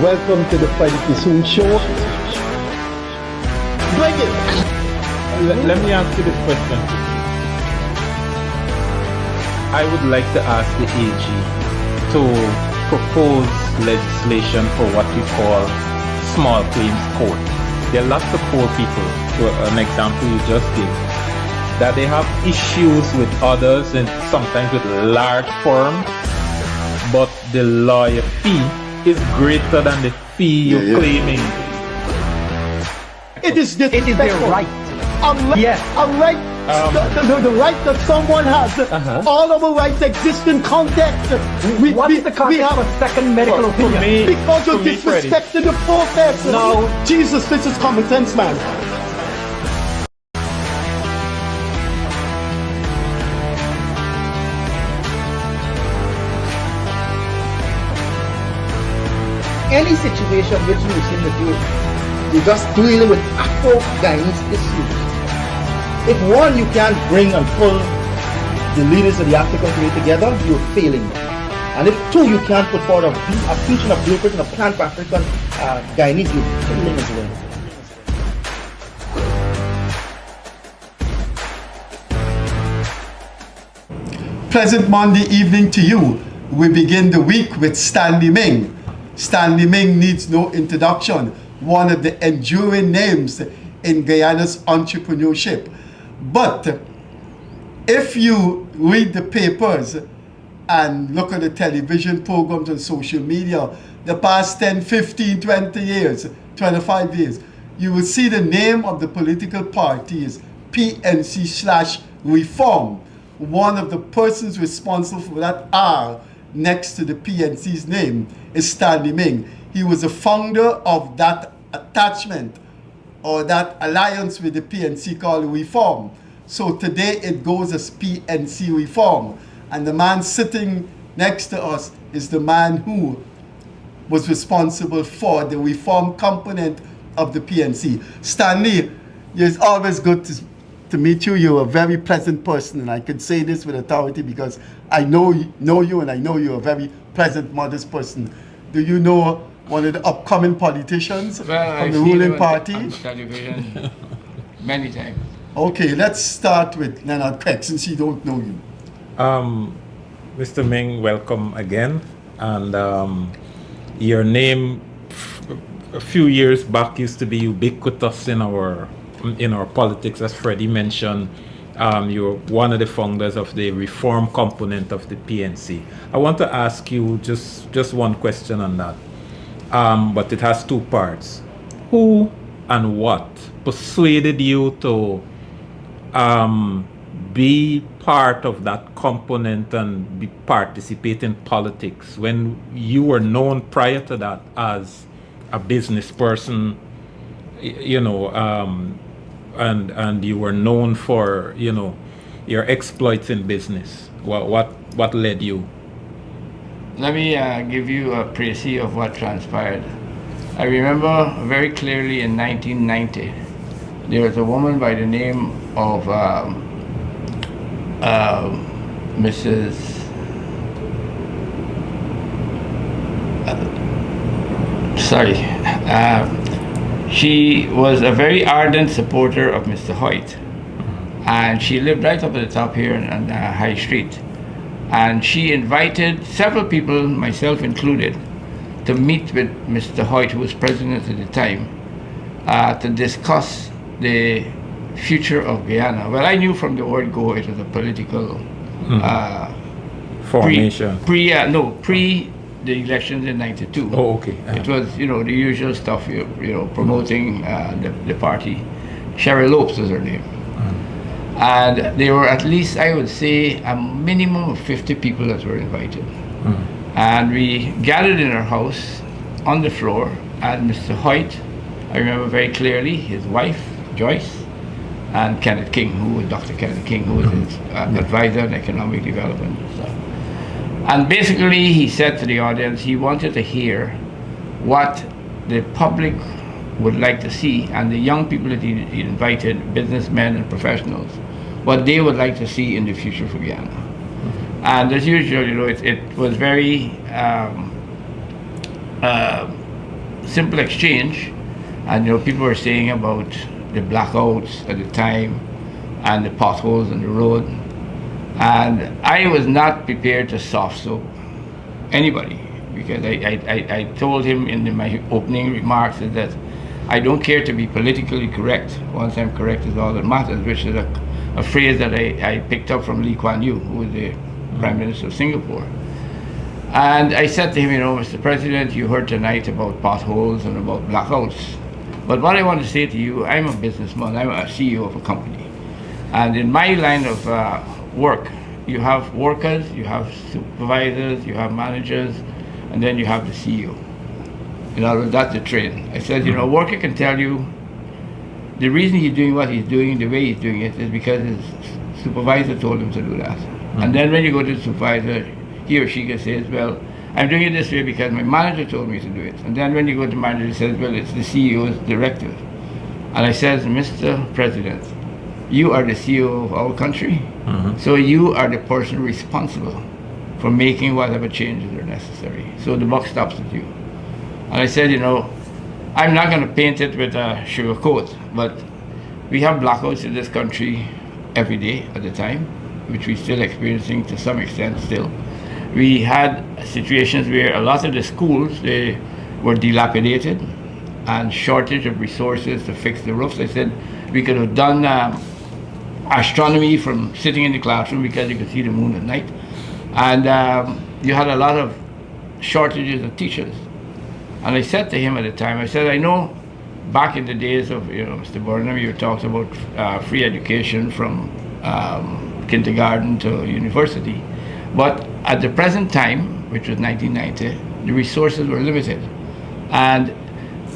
Welcome to the Freddie Kissoon Show. Bring it! Let me ask you this question. I would like to ask the AG to propose legislation for what we call small claims court. There are lots of poor people, to an example you just gave, that they have issues with others and sometimes with large firms, but the lawyer fee is greater than the fee you're claiming. It is their right. Yes. The right that someone has. All of our rights exist in context. What is the context of a second medical opinion? Because you're disrespecting the process. No. Jesus, this is common sense, man. Any situation which you seem to do, you're just dealing with Afro-Guyanese issues. If one, you can't bring and pull the leaders of the African community together, you're failing. And if two, you can't put forward a vision, a blueprint, and a plan for African Guyanese, you're failing as well. Pleasant Monday evening to you. We begin the week with Stanley Ming. Stanley Ming needs no introduction, one of the enduring names in Guyana's entrepreneurship. But if you read the papers and look at the television programs and social media, the past 10, 15, 20 years, 25 years, you will see the name of the political party is PNC/Reform. One of the persons responsible for that R next to the PNC's name is Stanley Ming. He was the founder of that attachment or that alliance with the PNC called Reform. So today it goes as PNC Reform. And the man sitting next to us is the man who was responsible for the reform component of the PNC. Stanley, it's always good to meet you. You're a very pleasant person, and I can say this with authority because I know you, and I know you're a very pleasant, modest person. Do you know one of the upcoming politicians from the ruling party? On television many times. Okay, let's start with Leonard since he don't know you. Mr. Ming, welcome again. And your name a few years back used to be ubiquitous in our politics, as Freddie mentioned. You're one of the founders of the reform component of the PNC. I want to ask you just one question on that, but it has two parts. Who and what persuaded you to be part of that component and participate in politics when you were known prior to that as a business person, and you were known for, your exploits in business? What led you? Let me give you a précis of what transpired. I remember very clearly in 1990, there was a woman by the name of Mrs. She was a very ardent supporter of Mr. Hoyt, and she lived right up at the top here on High Street. And she invited several people, myself included, to meet with Mr. Hoyt, who was president at the time, to discuss the future of Guyana. Well, I knew from the word go it was a political formation. Pre the elections in '92. Oh, okay. It was, the usual stuff, promoting the party. Cheryl Lopes was her name. And there were at least, I would say, a minimum of 50 people that were invited. And we gathered in our house on the floor, and Mr. Hoyt, I remember very clearly, his wife, Joyce, and Kenneth King, Dr. Kenneth King, who was his advisor on economic development and stuff. And basically, he said to the audience, he wanted to hear what the public would like to see, and the young people that he invited, businessmen and professionals, what they would like to see in the future for Guyana. And as usual, it was very simple exchange, and people were saying about the blackouts at the time and the potholes on the road, and I was not prepared to soft soap anybody, because I told him in my opening remarks that I don't care to be politically correct. Once I'm correct is all that matters, which is a phrase that I picked up from Lee Kuan Yew, who was the Prime Minister of Singapore. And I said to him, Mr. President, you heard tonight about potholes and about blackouts. But what I want to say to you, I'm a businessman, I'm a CEO of a company. And in my line of work, you have workers, you have supervisors, you have managers, and then you have the CEO. In other words, that's the train. I said, a worker can tell you the reason he's doing what he's doing, the way he's doing it, is because his supervisor told him to do that. And then when you go to the supervisor, he or she can say, well, I'm doing it this way because my manager told me to do it. And then when you go to the manager, he says, well, it's the CEO's directive. And I said, Mr. President, you are the CEO of our country, so you are the person responsible for making whatever changes are necessary. So the buck stops at you. And I said, I'm not going to paint it with a sugar coat, but we have blackouts in this country every day at the time, which we're still experiencing to some extent still. We had situations where a lot of the schools, they were dilapidated and shortage of resources to fix the roofs. I said we could have done astronomy from sitting in the classroom because you could see the moon at night. And you had a lot of shortages of teachers. And I said to him at the time, I said, I know back in the days of, Mr. Burnham, you talked about free education from kindergarten to university. But at the present time, which was 1990, the resources were limited. And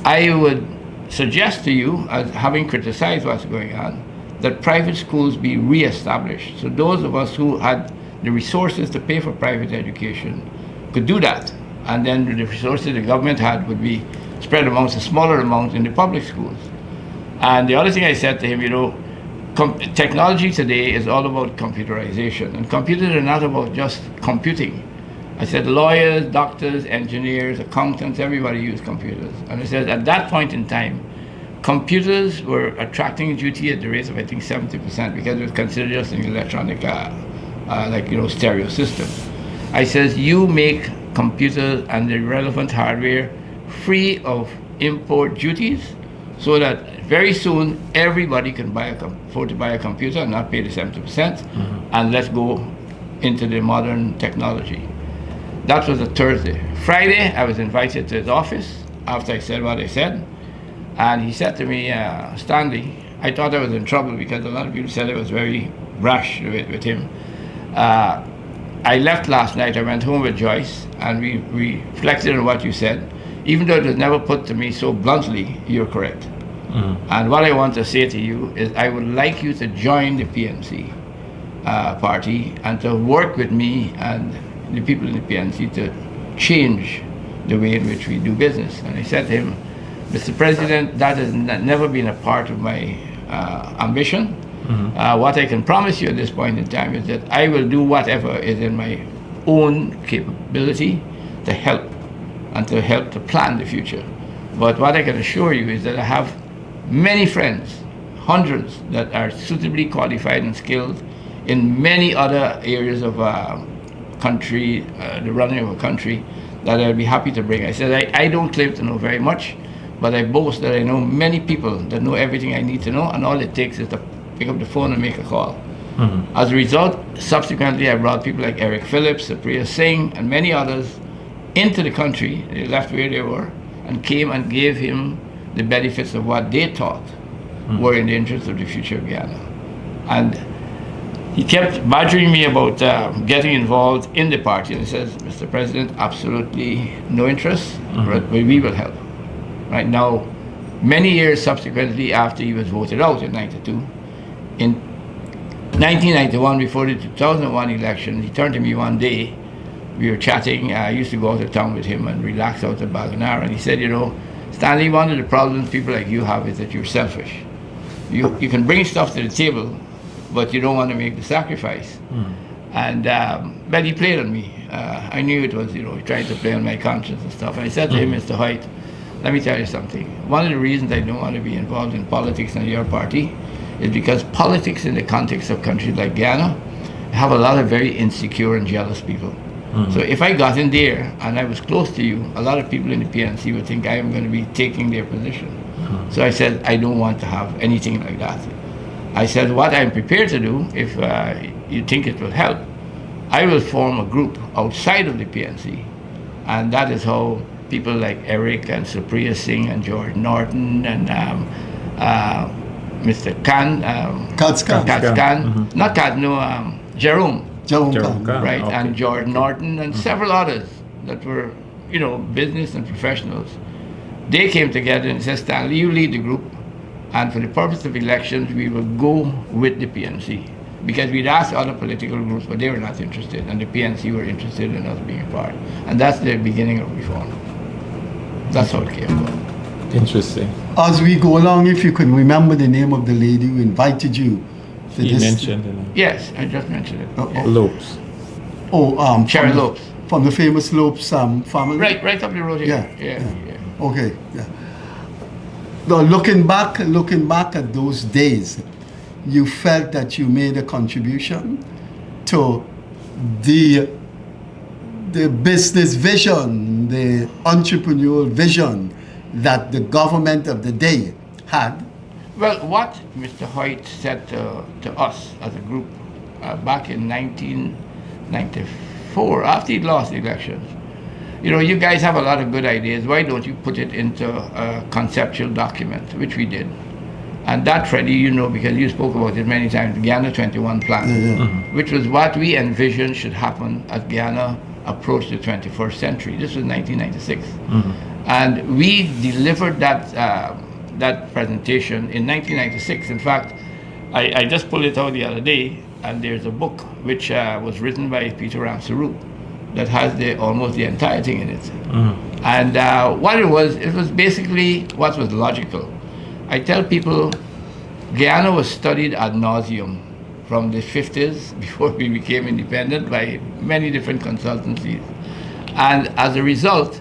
I would suggest to you, as having criticized what's going on, that private schools be re-established. So those of us who had the resources to pay for private education could do that. And then the resources the government had would be spread amongst a smaller amount in the public schools. And the other thing I said to him, technology today is all about computerization, and computers are not about just computing. I said lawyers, doctors, engineers, accountants, everybody use computers. And I said at that point in time, computers were attracting duty at the rate of I think 70% because it was considered just an electronic, stereo system. I says you make computers and the relevant hardware free of import duties, so that very soon everybody can afford to buy a computer and not pay the 70%, and let's go into the modern technology. That was a Thursday. Friday, I was invited to his office after I said what I said, and he said to me, Stanley, I thought I was in trouble because a lot of people said I was very rash with him. I left last night, I went home with Joyce, and we reflected on what you said. Even though it was never put to me so bluntly, you're correct. And what I want to say to you is I would like you to join the PNC party and to work with me and the people in the PNC to change the way in which we do business. And I said to him, Mr. President, that has never been a part of my ambition. What I can promise you at this point in time is that I will do whatever is in my own capability to help and to help to plan the future. But what I can assure you is that I have many friends, hundreds, that are suitably qualified and skilled in many other areas of country, the running of a country, that I'll be happy to bring. I said, I don't claim to know very much, but I boast that I know many people that know everything I need to know, and all it takes is to pick up the phone and make a call. As a result, subsequently, I brought people like Eric Phillips, Supriya Singh, and many others into the country. They left where they were and came and gave him the benefits of what they thought were in the interest of the future of Guyana. And he kept badgering me about getting involved in the party. And he says, Mr. President, absolutely no interest, but we will help. Right now, many years subsequently after he was voted out in 92, in 1991, before the 2001 election, he turned to me one day. We were chatting. I used to go out of town with him and relax out of Guyana. And he said, Stanley, one of the problems people like you have is that you're selfish. You can bring stuff to the table, but you don't want to make the sacrifice. And but he played on me. I knew it was, trying to play on my conscience and stuff. And I said to him, Mr. Hoyt, let me tell you something. One of the reasons I don't want to be involved in politics in your party is because politics in the context of countries like Guyana have a lot of very insecure and jealous people. So if I got in there and I was close to you, a lot of people in the PNC would think I am going to be taking their position. So I said, I don't want to have anything like that. I said, what I'm prepared to do, if you think it will help, I will form a group outside of the PNC. And that is how people like Eric and Supriya Singh and George Norton and Mr. Khan, not Khan, no, Jerome. Jerome Jerome Khan. Khan. Right, Okay. and George Norton and several others that were, business and professionals. They came together and said, Stanley, you lead the group, and for the purpose of elections, we will go with the PNC. Because we'd asked other political groups, but they were not interested, and the PNC were interested in us being a part. And that's the beginning of reform. That's how it came about. Interesting. As we go along, if you can remember the name of the lady who invited you for He this. mentioned it. Yes, I just mentioned it. Lopes. Sherry from the- Lopes. From the famous Lopes family? Right up the road here. Yeah. Okay, yeah. Now, looking back at those days, you felt that you made a contribution to the business vision, the entrepreneurial vision that the government of the day had. Well, what Mr. Hoyt said to us as a group back in 1994, after he lost the elections, you guys have a lot of good ideas. Why don't you put it into a conceptual document, which we did. And that, Freddie, because you spoke about it many times, Guyana 21 plan, which was what we envisioned should happen as Guyana approached the 21st century. This was 1996. And we delivered that presentation in 1996. In fact, I just pulled it out the other day, and there's a book which was written by Peter Ramsaru that has almost the entire thing in it. And what it was basically what was logical. I tell people Guyana was studied ad nauseum from the 50s, before we became independent, by many different consultancies. And as a result,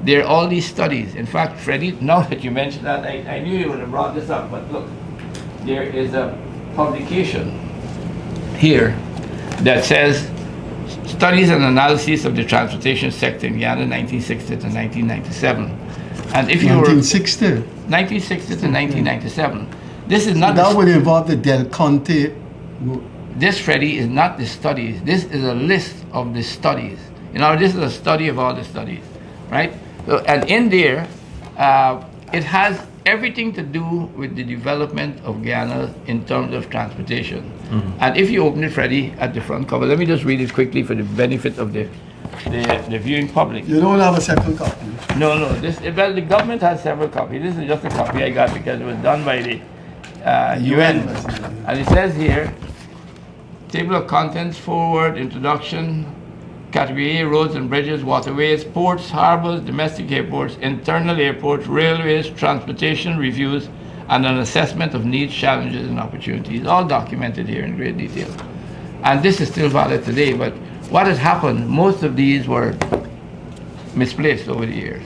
there are all these studies. In fact, Freddie, now that you mentioned that, I knew you would have brought this up, but look, there is a publication here that says Studies and Analysis of the Transportation Sector in Guyana, 1960 to 1997. And if you were 1960. 1960 to 1997, this is not That would involve the Del Conte. this, Freddie, is not the studies. This is a list of the studies. This is a study of all the studies, right? So, and in there, it has everything to do with the development of Guyana in terms of transportation. And if you open it, Freddie, at the front cover, let me just read it quickly for the benefit of the viewing public. You don't have a second copy. No. The government has several copies. This is just a copy I got because it was done by the UN. And it says here, table of contents, forward, introduction, category A, roads and bridges, waterways, ports, harbors, domestic airports, internal airports, railways, transportation reviews, and an assessment of needs, challenges, and opportunities, all documented here in great detail. And this is still valid today, but what has happened, most of these were misplaced over the years.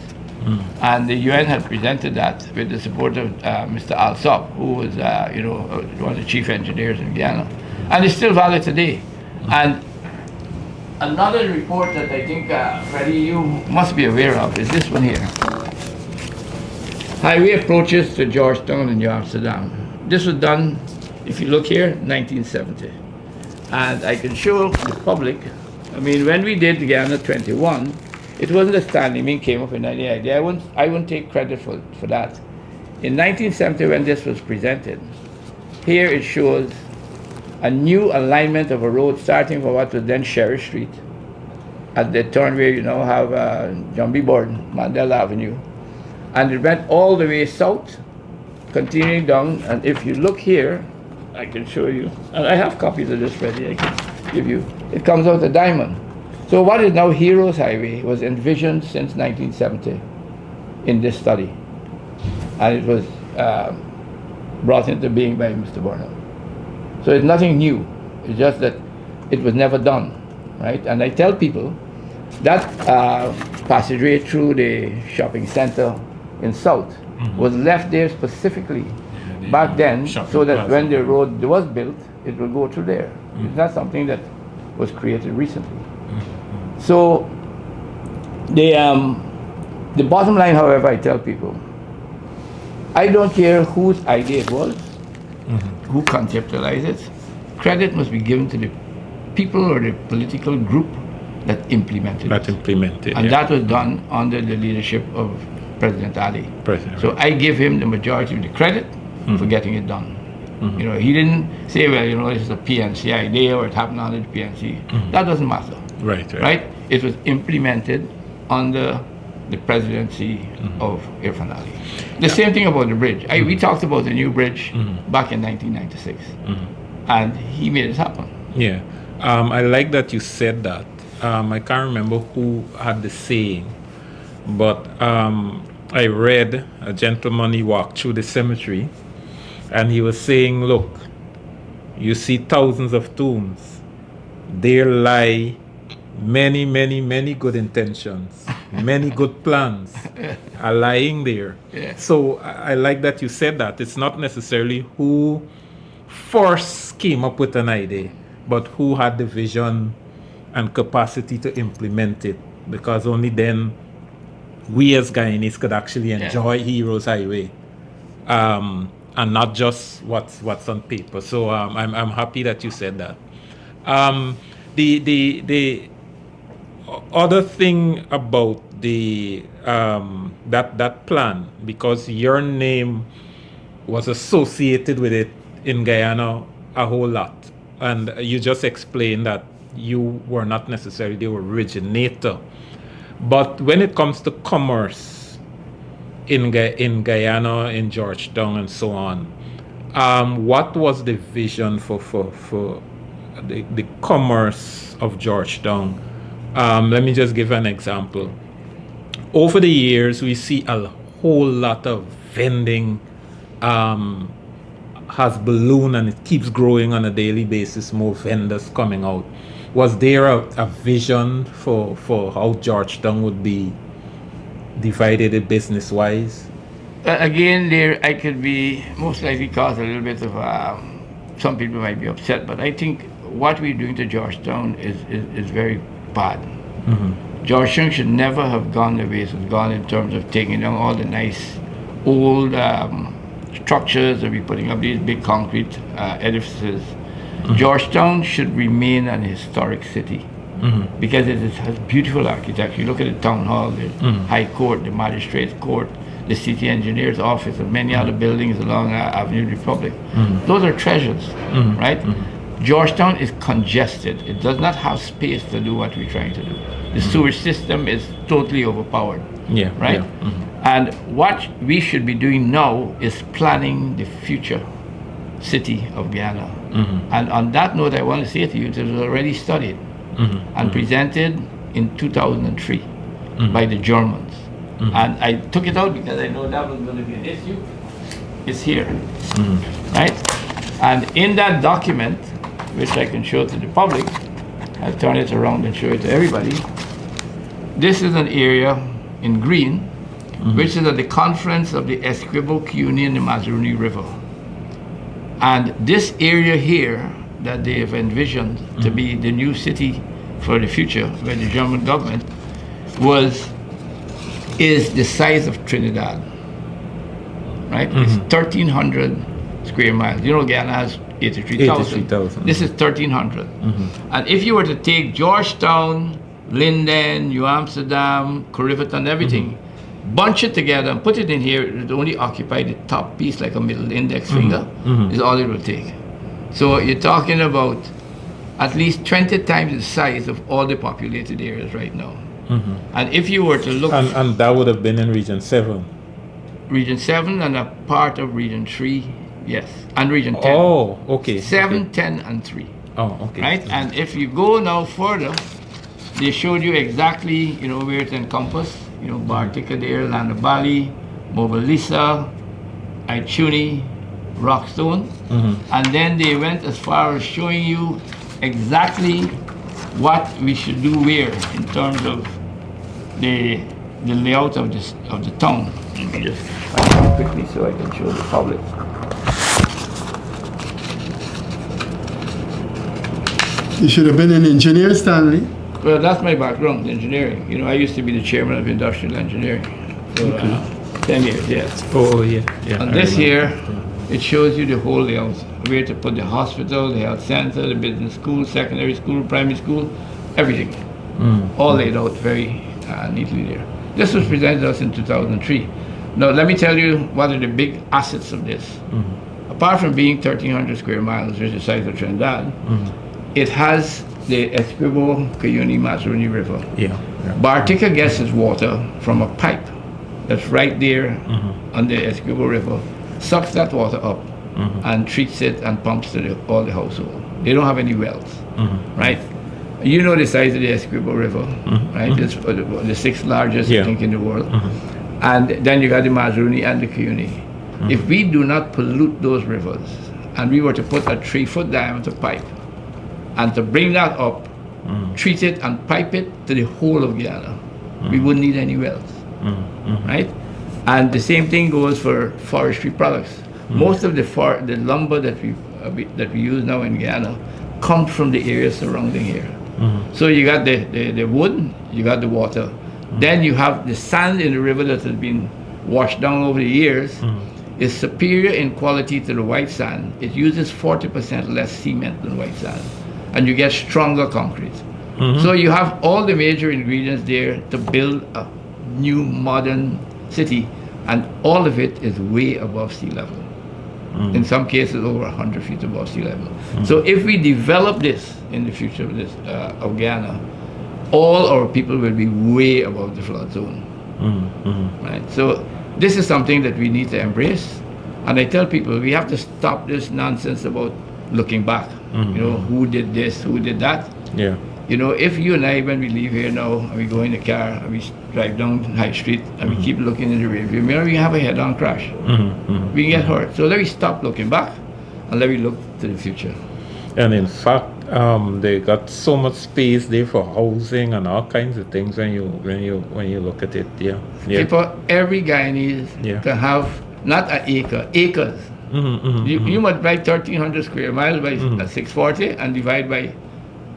And the UN had presented that with the support of Mr. Alsop, who was one of the chief engineers in Guyana. And it's still valid today. And another report that I think, Freddie, you must be aware of is this one here. Highway approaches to Georgetown and New Amsterdam. This was done, if you look here, 1970. And I can show the public, when we did Guyana 21, it wasn't that Stanley Ming came up with any idea. I wouldn't take credit for that. In 1970, when this was presented, here it shows a new alignment of a road starting from what was then Sherry Street at the turn where you now have John B. Borden, Mandela Avenue. And it went all the way south, continuing down. And if you look here, I can show you, and I have copies of this ready, I can give you. It comes out of Diamond. So what is now Heroes Highway was envisioned since 1970 in this study. And it was brought into being by Mr. Burnham. So it's nothing new. It's just that it was never done, right? And I tell people that passageway through the shopping center in South was left there specifically back then, Shopping so that plaza. when the road was built, it will go through there. It's not something that was created recently. So the bottom line, however, I tell people, I don't care whose idea it was, who conceptualized it. Credit must be given to the people or the political group that implemented That it. implemented. And yeah. that was done under the leadership of President Ali. President, So I give him the majority of the credit for getting it done. You know, he didn't say, well, you know, this is a PNC idea or it happened under the PNC. That doesn't matter, Right. right? It was implemented under the presidency of Irfan Ali. The same thing about the bridge. We talked about the new bridge back in 1996, and he made it happen. Yeah. I like that you said that. I can't remember who had the saying, but I read a gentleman, he walked through the cemetery and he was saying, look, you see thousands of tombs. There lie many, many, many good intentions, many good plans are lying there. Yeah. So I like that you said that. It's not necessarily who first came up with an idea, but who had the vision and capacity to implement it, because only then we as Guyanese could actually enjoy Heroes Highway, and not just what's on paper. So I'm happy that you said that. The other thing about the that plan, because your name was associated with it in Guyana a whole lot, and you just explained that you were not necessarily the originator, but when it comes to commerce in Guyana, in Georgetown, and so on, what was the vision for the commerce of Georgetown? Let me just give an example. Over the years, we see a whole lot of vending has ballooned, and it keeps growing on a daily basis, more vendors coming out. Was there a vision for how Georgetown would be divided business-wise? Again, there I could be most likely cause a little bit of some people might be upset, but I think what we're doing to Georgetown is very bad. Georgetown should never have gone the way it's gone in terms of taking down all the nice old structures and be putting up these big concrete edifices. Georgetown should remain an historic city because it has beautiful architecture. You look at the town hall, the high court, the magistrate's court, the city engineer's office, and many other buildings along Avenue Republic. Those are treasures, right? Georgetown is congested. It does not have space to do what we're trying to do. The sewage system is totally overpowered, right? And what we should be doing now is planning the future city of Guyana. And on that note, I want to say to you, it was already studied and presented in 2003 by the Germans. And I took it out because I know that was going to be an issue. It's here, right? And in that document, which I can show to the public, I'll turn it around and show it to everybody. This is an area in green, which is at the confluence of the Essequibo, Cuyuni, and the Mazaruni River. And this area here that they have envisioned to be the new city for the future by the German government is the size of Trinidad, right? It's 1,300 square miles. You know, Guyana has 83,000. This is 1,300. And if you were to take Georgetown, Linden, New Amsterdam, Corriverton, everything, bunch it together and put it in here, it would only occupy the top piece, like a middle index finger, is all it will take. So you're talking about at least 20 times the size of all the populated areas right now. And if you were to look... And that would have been in Region 7? Region 7 and a part of Region 3, yes. And Region 10. Oh, okay. 7, okay. 10, and 3. Oh, okay. Right? And if you go now further, they showed you exactly, you know, where it encompassed. You know, Bartica there, Landabali, Mobalisa, Aichuni, Rockstone. And then they went as far as showing you exactly what we should do where in terms of the layout of the town. Let me just find it quickly so I can show the public. You should have been an engineer, Stanley. Well, that's my background, engineering. You know, I used to be the chairman of industrial engineering for 10 years, yes. Oh, yeah. And this here, it shows you the whole layout, where to put the hospital, the health center, the business school, secondary school, primary school, everything. All laid out very neatly there. This was presented to us in 2003. Now, let me tell you what are the big assets of this. Apart from being 1,300 square miles, which is the size of Trinidad, it has the Essequibo Cuyuni Mazaruni River. Yeah. Bartica gets its water from a pipe that's right there on the Essequibo River, sucks that water up and treats it and pumps to all the household. They don't have any wells, right? You know the size of the Essequibo River, right? It's the sixth largest, I think, in the world. And then you got the Mazaruni and the Cuyuni. If we do not pollute those rivers, and we were to put a 3-foot diameter pipe, and to bring that up, treat it and pipe it to the whole of Guyana, we wouldn't need any wells, right? And the same thing goes for forestry products. Most of the lumber that we use now in Guyana comes from the areas surrounding here. So you got the wood, you got the water, then you have the sand in the river that has been washed down over the years. Is superior in quality to the white sand. It uses 40% less cement than white sand, and you get stronger concrete. So you have all the major ingredients there to build a new modern city, and all of it is way above sea level. In some cases over 100 feet above sea level. So if we develop this in the future of this of Guyana, all our people will be way above the flood zone. Right? So this is something that we need to embrace, and I tell people we have to stop this nonsense about looking back. You know, who did this, who did that. Yeah. You know, if you and I, when we leave here now, and we go in the car, and we drive down High Street, and we keep looking in the rearview mirror, we have a head-on crash. We can get hurt. So let me stop looking back, and let me look to the future. And in fact, they got so much space there for housing and all kinds of things when you look at it. Yeah. People, every Guyanese can have not an acre, acres. You multiply 1,300 square miles by 640 and divide by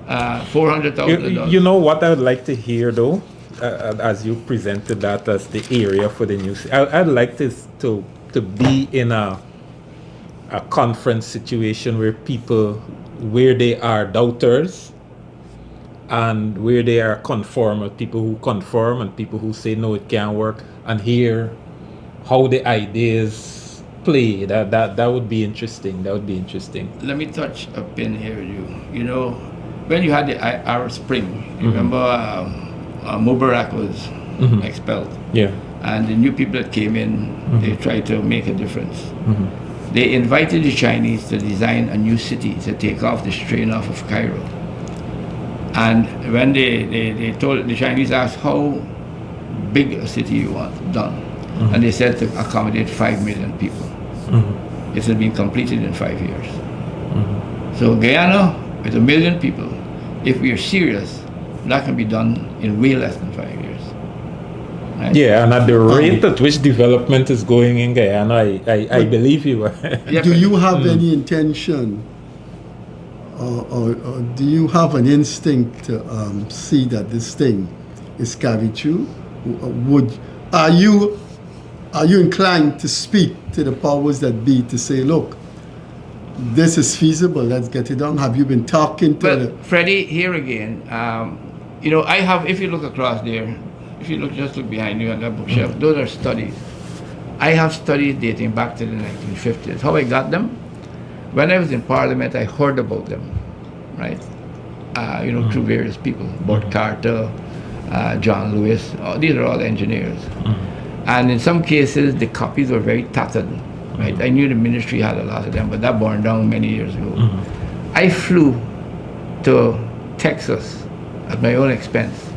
$400,000. You know what I would like to hear though, as you presented that as the area for the new city. I'd like this to be in a conference situation where people, where they are doubters and where they are conformers, people who conform and people who say no, it can't work, and hear how the ideas play. That would be interesting. Let me touch a pin here with you. You know, when you had the Arab Spring, you remember Mubarak was expelled. Yeah. And the new people that came in, they tried to make a difference. They invited the Chinese to design a new city to take off the strain off of Cairo. And when they told, the Chinese asked how big a city you want done. And they said to accommodate 5 million people. It has been completed in 5 years. So Guyana, with 1 million people, if we are serious, that can be done in way less than 5 years. Right? Yeah, and at the rate at which development is going in Guyana, I believe you. Do you have any intention, or do you have an instinct to see that this thing is carried through? Are you inclined to speak to the powers that be to say, look, this is feasible, let's get it done? Have you been talking to Freddie, here again, you know, I have, if you look across there, if you just look behind you on that bookshelf, those are studies. I have studies dating back to the 1950s. How I got them? When I was in Parliament, I heard about them, right? You know, through various people, Bert Carter, John Lewis, these are all engineers. And in some cases, the copies were very tattered, right? I knew the ministry had a lot of them, but that burned down many years ago. I flew to Texas at my own expense,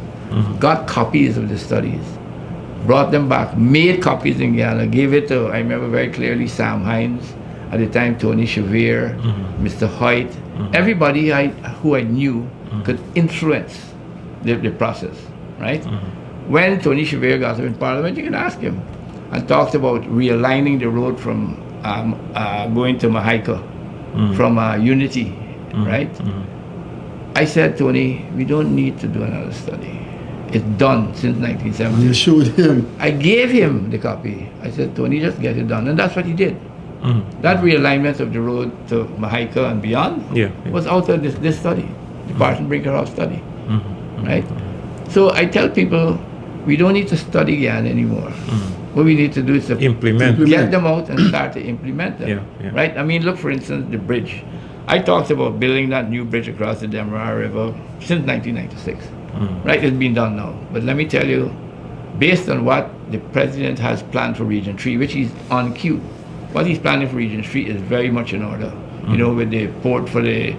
got copies of the studies, brought them back, made copies in Guyana, gave it to, I remember very clearly, Sam Hines, at the time Tony Chevere, Mr. Hoyt, everybody who I knew could influence the process, right? When Tony Chevere got up in Parliament, you can ask him, and talked about realigning the road from going to Mahaika, from Unity, right? I said, Tony, we don't need to do another study. It's done since 1970. You showed him. I gave him the copy. I said, Tony, just get it done. And that's what he did. That realignment of the road to Mahaika and beyond was out of this study, the Barton Brinkerhoff study, right? So I tell people, we don't need to study Guyana anymore. What we need to do is to get them out and start to implement them, right? I mean, look, for instance, the bridge. I talked about building that new bridge across the Demerara River since 1996, right? It's been done now. But let me tell you, based on what the president has planned for Region 3, which is on cue, what he's planning for Region 3 is very much in order. You know, with the port for the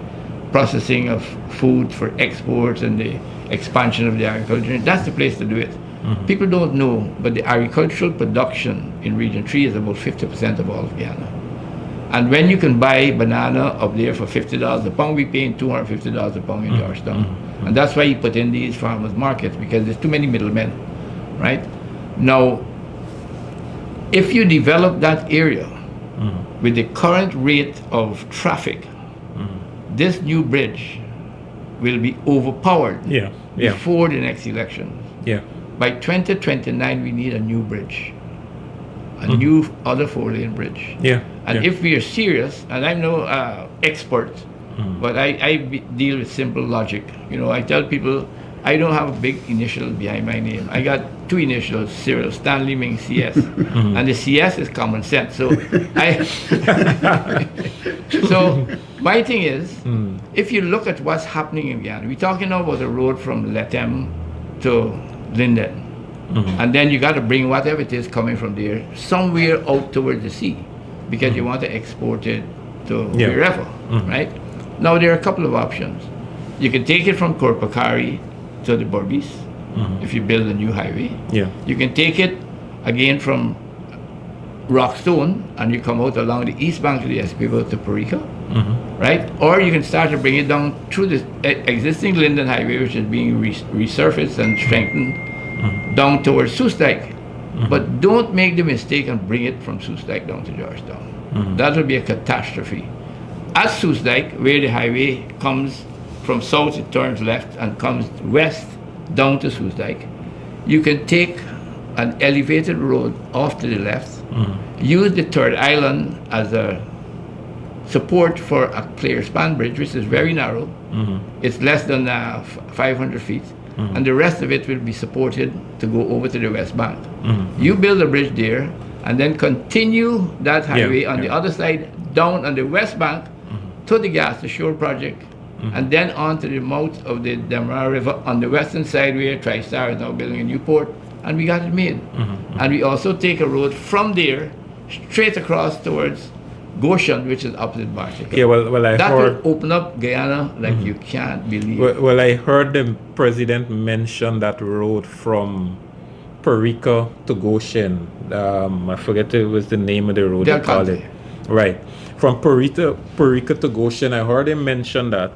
processing of food for exports and the expansion of the agriculture, that's the place to do it. People don't know, but the agricultural production in Region 3 is about 50% of all of Guyana. And when you can buy banana up there for $50 a pound, we paying $250 a pound in Georgetown. And that's why you put in these farmers markets, because there's too many middlemen, right? Now, if you develop that area with the current rate of traffic, this new bridge will be overpowered before the next election. By 2029, we need a new bridge, a new other 4-lane bridge. And if we are serious, and I'm no expert, but I deal with simple logic. You know, I tell people, I don't have a big initial behind my name. I got 2 initials, Cyril, Stanley Ming, CS. And the CS is common sense. So so my thing is, if you look at what's happening in Guyana, we're talking now about a road from Letem to Linden. And then you got to bring whatever it is coming from there somewhere out towards the sea, because you want to export it to wherever, right? Now, there are a couple of options. You can take it from Korpakari to the Berbice, if you build a new highway. You can take it again from Rockstone, and you come out along the east bank of the Essequibo to Parika, right? Or you can start to bring it down through the existing Linden Highway, which is being resurfaced and strengthened, down towards Soosdijk. But don't make the mistake and bring it from Soosdijk down to Georgetown. That will be a catastrophe. At Soosdijk, where the highway comes from south, it turns left and comes west down to Soosdijk, you can take an elevated road off to the left, use the third island as a support for a clear span bridge, which is very narrow. It's less than 500 feet. And the rest of it will be supported to go over to the west bank. You build a bridge there, and then continue that highway on the other side, down on the west bank to the gas to shore project, and then on to the mouth of the Demerara River on the western side, where TriStar is now building a new port, and we got it made. And we also take a road from there straight across towards Goshen, which is opposite Bartica. That will open up Guyana like you can't believe. Well, I heard the president mention that road from Parika to Goshen. I forget it was the name of the road they called it. Right. From Parika to Goshen, I heard him mention that.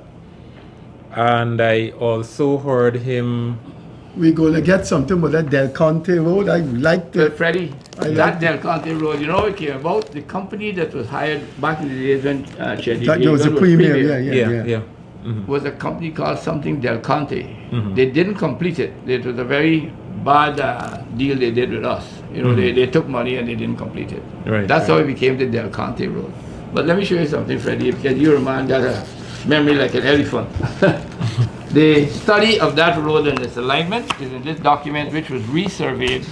And I also heard him... We're going to get something with that Del Conte Road. I like the... Freddie, that Del Conte Road, you know what it came about? The company that was hired back in the days when That was a premier, was a company called something Del Conte. They didn't complete it. It was a very bad deal they did with us. You know, they took money and they didn't complete it. That's how it became the Del Conte Road. But let me show you something, Freddie, because you're a man that has a memory like an elephant. The study of that road and its alignment is in this document, which was resurveyed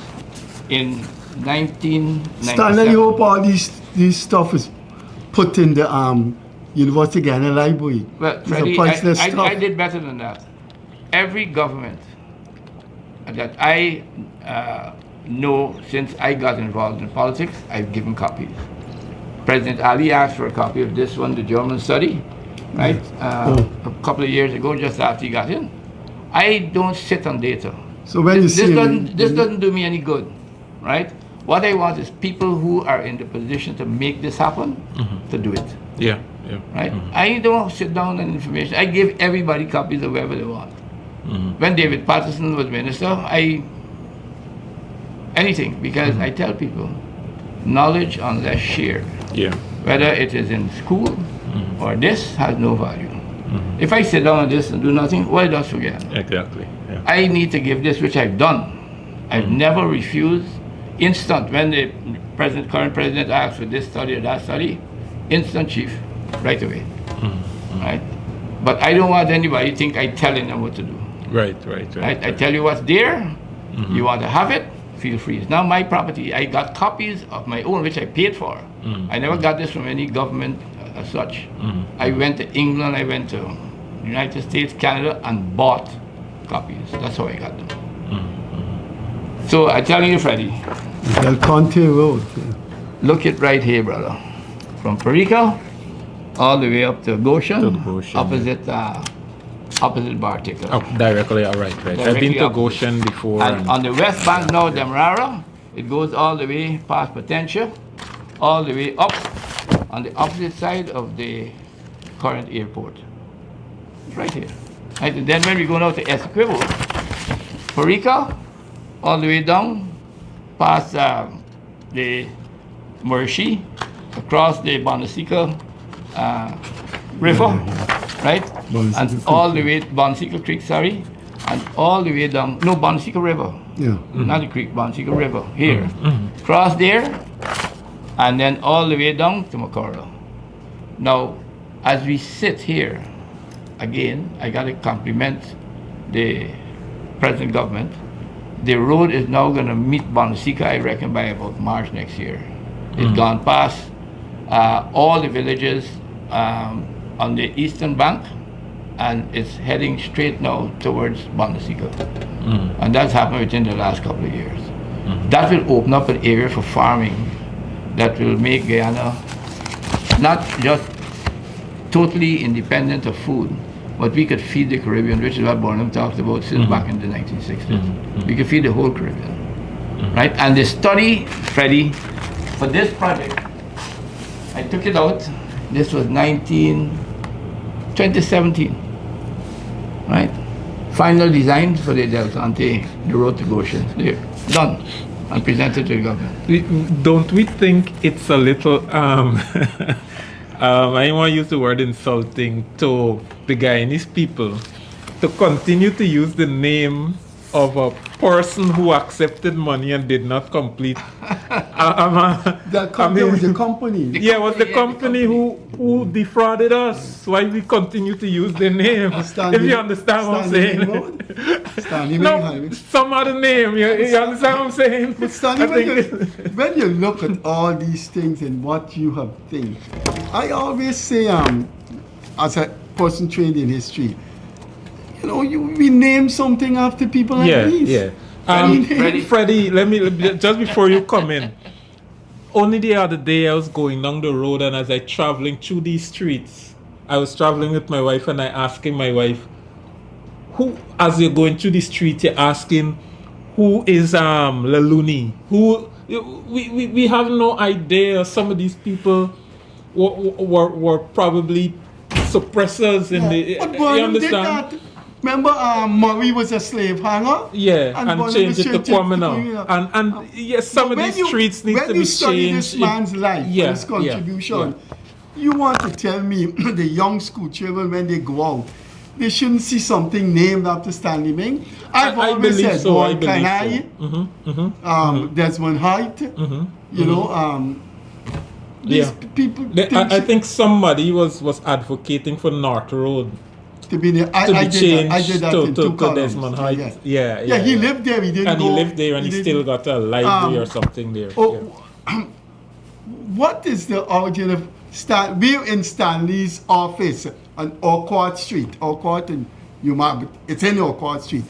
in 1997. Stanley, I hope all these stuff is put in the University of Guyana Library. Well, Freddie, I did better than that. Every government that I know since I got involved in politics, I've given copies. President Ali asked for a copy of this one, the German study, right? A couple of years ago, just after he got in. I don't sit on data. So when this doesn't do me any good, right? What I want is people who are in the position to make this happen to do it. Right? I don't sit down on information. I give everybody copies of whatever they want. When David Patterson was minister, I anything, because I tell people, knowledge unless shared, Yeah. whether it is in school or this, has no value. If I sit down on this and do nothing, what does forget? Exactly. Yeah. I need to give this, which I've done. I've never refused. Instant, when the current president asks for this study or that study, instant, chief, right away. Right? But I don't want anybody to think I'm telling them what to do. Right. Right? I tell you what's there. You want to have it, feel free. It's now my property. I got copies of my own, which I paid for. I never got this from any government as such. I went to England, I went to United States, Canada, and bought copies. That's how I got them. So I'm telling you, Freddie, Del Conte Road. look it right here, brother. From Perica all the way up to Goshen, To Goshen, opposite Bartica. Oh, directly. All right. I've been Directly to up. Goshen before. And on the west bank now, Demerara, it goes all the way past Potentia, all the way up on the opposite side of the current airport. It's right here. Right? And then when we go now to Essequibo, Perica, all the way down past the Murshi, across the Bonasica River, right? And all the way, Bonasica Creek, sorry, and all the way down, no, Bonasica River, Yeah. not the creek, Bonasica River, here. Cross there, and then all the way down to Macora. Now, as we sit here, again, I got to compliment the present government. The road is now going to meet Bonasica, I reckon, by about March next year. It's gone past all the villages on the eastern bank, and it's heading straight now towards Bonasica. And that's happened within the last couple of years. That will open up an area for farming that will make Guyana not just totally independent of food, but we could feed the Caribbean, which is what Bonham talked about since back in the 1960s. We could feed the whole Caribbean, right? And the study, Freddie, for this project, I took it out. This was 2017, right? Final design for the Del Conte, the road to Goshen, there, done, and presented to the government. Don't we think it's a little I don't want to use the word insulting to the Guyanese people to continue to use the name of a person who accepted money and did not complete. That company was the company. Yeah, it was the company who defrauded us. Why we continue to use their name? If you understand what I'm saying. Stanley Ming No, Highway. some other name. You understand what I'm saying? But Stanley, I think when you look at all these things and what you have think, I always say, as a person trained in history, you know, we name something after people like these. Yeah. Freddie, let me just before you come in. Only the other day I was going down the road, and as I traveling through these streets, I was traveling with my wife, and I asking my wife, who, as you're going through the street, you're asking, who is Laluni? Who we have no idea. Some of these people were probably suppressors in the. But You Bonham did understand? that. Remember, Murray was a slave hanger? Yeah, and Bonham change it to changed it Kwame now. Kwame. And yes, some of these streets need to When be you study changed. this man's life, his contribution, you want to tell me the young school children, when they go out, they shouldn't see something named after Stanley Ming? I've I always believe said, so, I Boy believe Kanai, Desmond Height, you know, these people. I think somebody was advocating for North Road to be there. to I be did changed that in two to columns. Desmond Heights. Yeah, he lived there. He didn't and go. he lived there, and he didn't- still got a library or something there. What is the origin of we're in Stanley's office on Orchard Street, Orchard and Yuma, it's in Orchard Street.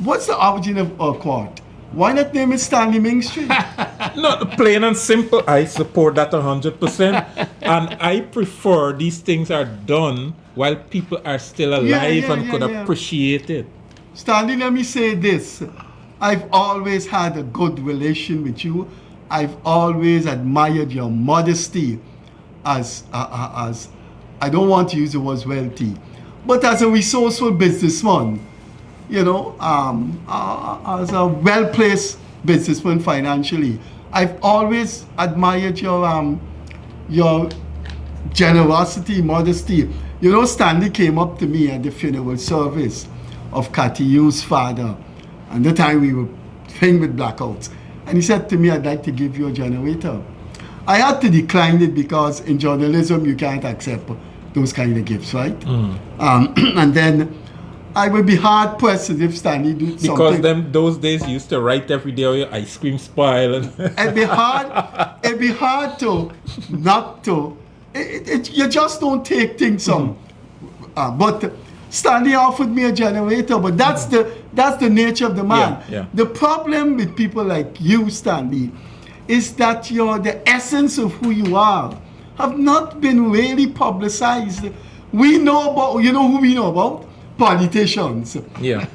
What's the origin of Orchard? Why not name it Stanley Ming Street? No, plain and simple. I support that 100%, and I prefer these things are done while people are still alive and could appreciate it. Stanley, let me say this. I've always had a good relation with you. I've always admired your modesty as I don't want to use the word wealthy, but as a resourceful businessman, you know, as a well-placed businessman financially. I've always admired your generosity, modesty. You know, Stanley came up to me at the funeral service of Cathy Yu's father, and the time we were playing with blackouts, and he said to me, "I'd like to give you a generator." I had to decline it because in journalism you can't accept those kind of gifts, right? And then I would be hard pressed if Stanley do something. Because those days you used to write every day, "Oh, your ice cream spoil." And It'd be hard to not to. You just don't take things on. But Stanley offered me a generator, but that's the nature of the man. Yeah. The problem with people like you, Stanley, is that the essence of who you are have not been really publicized. We know about, you know who we know about? Politicians. Yeah.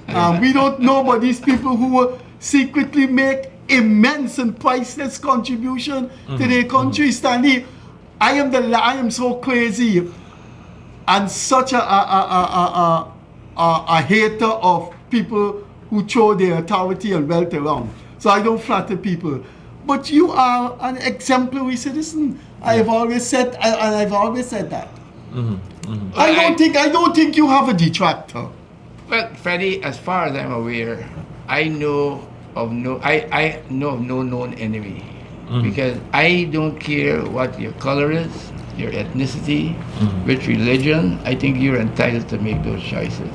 We don't know about these people who secretly make immense and priceless contribution to their country. Stanley, I am so crazy and such a hater of people who throw their authority and wealth around. So I don't flatter people. But you are an exemplary citizen. I've always said that. I don't think you have a detractor. Well, Freddie, as far as I'm aware, I know of no known enemy. Because I don't care what your color is, your ethnicity, which religion. I think you're entitled to make those choices.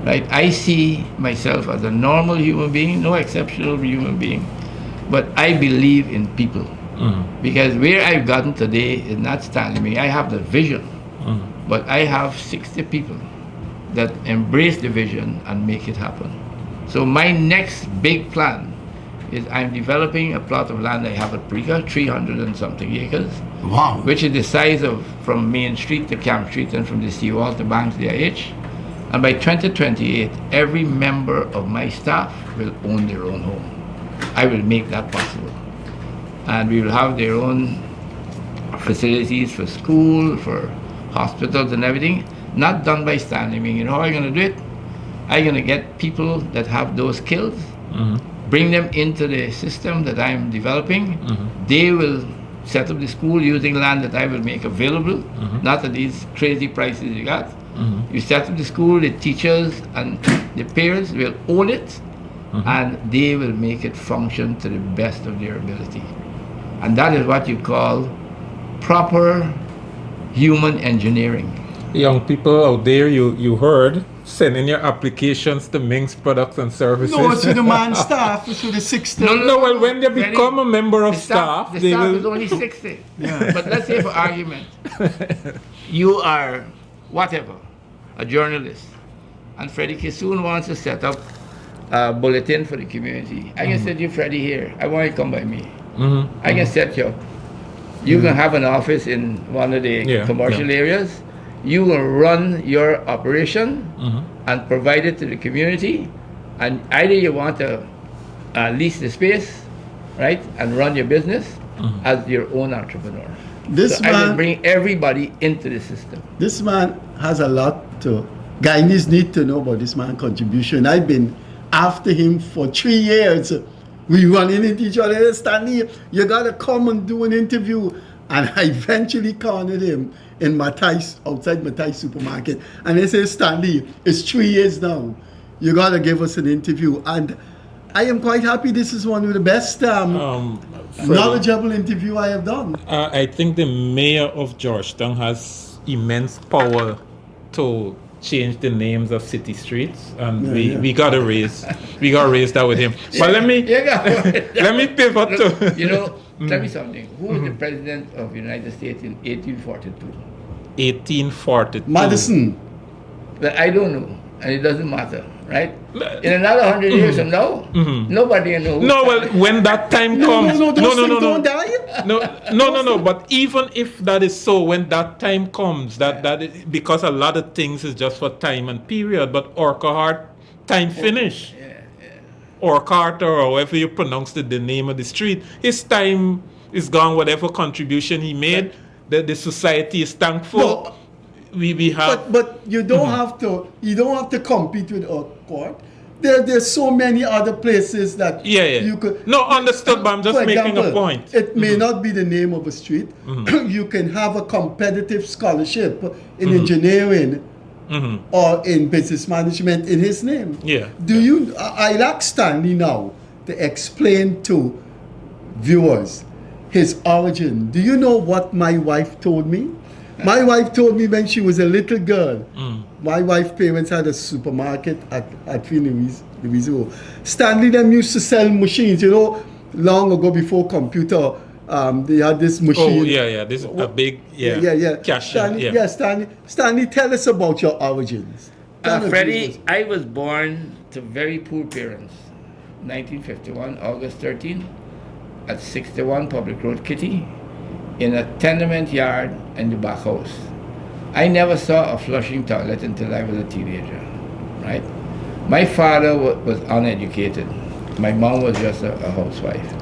Right? I see myself as a normal human being, no exceptional human being, but I believe in people. Because where I've gotten today is not Stanley Ming. I have the vision, but I have 60 people that embrace the vision and make it happen. So my next big plan is I'm developing a plot of land I have at Briga, 300 and something acres. Wow. Which is the size of from Main Street to Camp Street and from the seawall to Banks DIH. And by 2028, every member of my staff will own their own home. I will make that possible. And we will have their own facilities for school, for hospitals and everything, not done by Stanley Ming. You know how I'm going to do it? I'm going to get people that have those skills, bring them into the system that I'm developing. They will set up the school using land that I will make available, not at these crazy prices you got. You set up the school, the teachers and the parents will own it, and they will make it function to the best of their ability. And that is what you call proper human engineering. Young people out there, you heard, send in your applications to Ming's products and services. No, it's to the man staff, it's to the 60. No, well, when they become a member of staff, the they staff will. is only 60. But let's say for argument, you are whatever, a journalist, and Freddie Kissoon wants to set up a bulletin for the community. I can send you Freddie here. I want you to come by me. I can set you up. You can have an office in one of the commercial areas. You will run your operation and provide it to the community, and either you want to lease the space, right, and run your business as your own entrepreneur. I will bring everybody into the system. This man has a lot to. Guyanese need to know about this man's contribution. I've been after him for 3 years. We running into each other. Stanley, you gotta come and do an interview. And I eventually cornered him in Matthias, outside Matthias supermarket. And they say, Stanley, it's 3 years now. You gotta give us an interview. And I am quite happy. This is one of the best knowledgeable interview I have done. I think the mayor of Georgetown has immense power to change the names of city streets, and we gotta raise that with him. But let me pivot to tell me something. Who was the president of the United States in 1842? 1842. Madison. But I don't know, and it doesn't matter, right? In another 100 years from now, nobody knows. No, well, when that time comes, no, don't die. No. But even if that is so, when that time comes, that is, because a lot of things is just for time and period. But Urquhart, time finish. Urquhart, or however you pronounce the name of the street, his time is gone. Whatever contribution he made, the society is thankful. No, we have. But you don't have to. You don't have to compete with Urquhart. There's so many other places that you could. No, understood, but I'm just For making example, a point. It may not be the name of a street. You can have a competitive scholarship in engineering or in business management in his name. Yeah. I'll ask Stanley now to explain to viewers his origin. Do you know what my wife told me? My wife told me when she was a little girl. My wife's parents had a supermarket at Louisville. Stanley them used to sell machines, long ago before computer. They had this machine. Oh, yeah. This is a big, cash. Stanley, tell us about your origins. Freddie, I was born to very poor parents. 1951, August 13th, at 61 Public Road, Kitty, in a tenement yard in the back house. I never saw a flushing toilet until I was a teenager, right? My father was uneducated. My mom was just a housewife.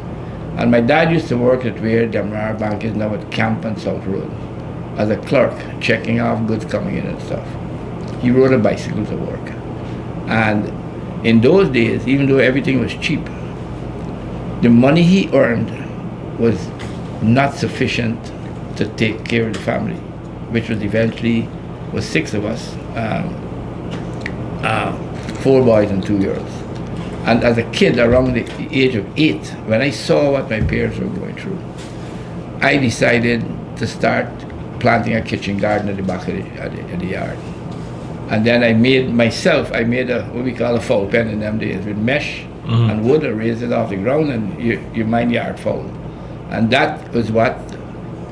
And my dad used to work at where Demerara Bank is now at Camp and South Road as a clerk, checking off goods coming in and stuff. He rode a bicycle to work. And in those days, even though everything was cheap, the money he earned was not sufficient to take care of the family, which was eventually was 6 of us, 4 boys and 2 girls. And as a kid, around the age of 8, when I saw what my parents were going through, I decided to start planting a kitchen garden at the back of the yard. And then I made what we call a fowl pen in them days, with mesh and wood, and raised it off the ground, and you mind yard fowl. And that was what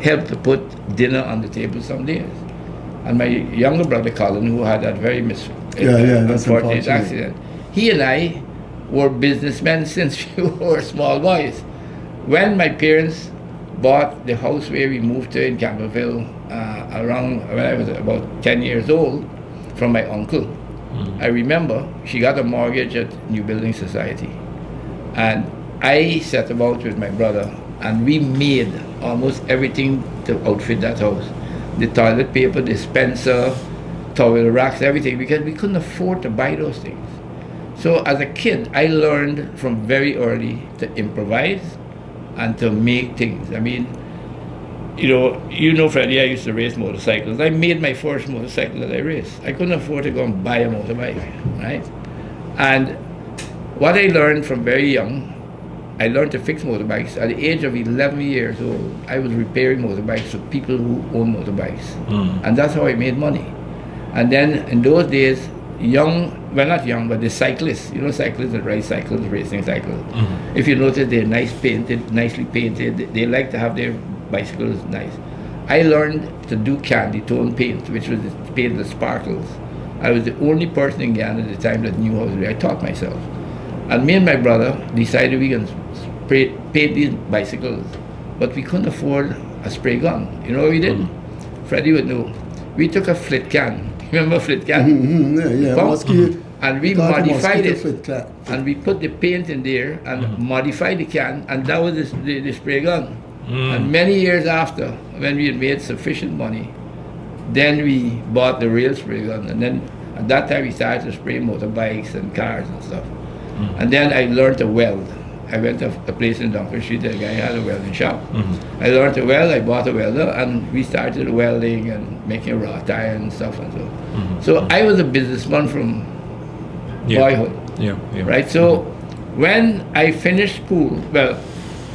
helped to put dinner on the table some days. And my younger brother Colin, who had that very unfortunate accident, he and I were businessmen since we were small boys. When my parents bought the house where we moved to in Campbellville, around when I was about 10 years old, from my uncle, I remember she got a mortgage at New Building Society. And I set about with my brother, and we made almost everything to outfit that house. The toilet paper, dispenser, towel racks, everything, because we couldn't afford to buy those things. So as a kid, I learned from very early to improvise and to make things. I mean, Freddie, I used to race motorcycles. I made my first motorcycle that I raced. I couldn't afford to go and buy a motorbike, right? And what I learned from very young, I learned to fix motorbikes. At the age of 11 years old, I was repairing motorbikes for people who own motorbikes. And that's how I made money. And then in those days, not young, but the cyclists, cyclists that ride cycles, racing cycles. If you notice, they're nicely painted. They like to have their bicycles nice. I learned to do candy tone paint, which was the paint that sparkles. I was the only person in Guyana at the time that knew how to do it. I taught myself. And me and my brother decided we can paint these bicycles, but we couldn't afford a spray gun. You know what we did? Freddie would know. We took a flit can. Remember flit can? And we modified it. And we put the paint in there and modified the can, and that was the spray gun. And many years after, when we had made sufficient money, then we bought the real spray gun. And then at that time we started to spray motorbikes and cars and stuff. And then I learned to weld. I went to a place in Duncan Street, the guy had a welding shop. I learned to weld, I bought a welder, and we started welding and making wrought iron and stuff and so. So I was a businessman from boyhood. Right? So when I finished school, well,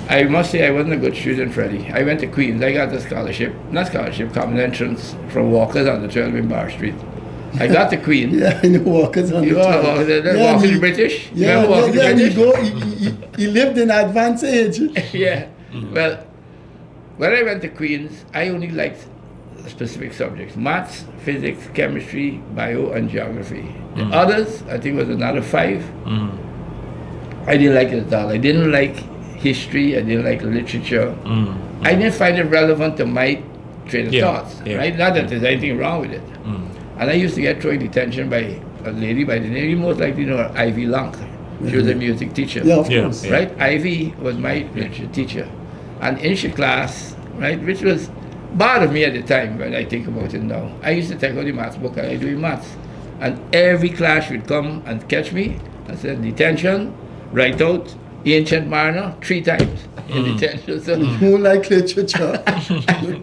I must say I wasn't a good student, Freddie. I went to Queens. I got a common entrance from Walkers on the 12 in Bar Street. I got to Queens. Yeah, I know Walkers on the 12. Walkers the British? He lived in advanced age. Yeah. Well, when I went to Queens, I only liked specific subjects: maths, physics, chemistry, bio, and geography. The others, I think, was another 5. I didn't like it at all. I didn't like history. I didn't like literature. I didn't find it relevant to my train of thoughts. Right? Not that there's anything wrong with it. And I used to get thrown detention by a lady by the name, you most likely know her, Ivy Long. She was a music teacher. Yeah, of course. Right? Ivy was my literature teacher. And in her class, right, which was bothered me at the time when I think about it now. I used to take out the maths book and I do maths. And every class would come and catch me, I said, detention, write out Ancient Mariner 3 times in detention. So Who like literature?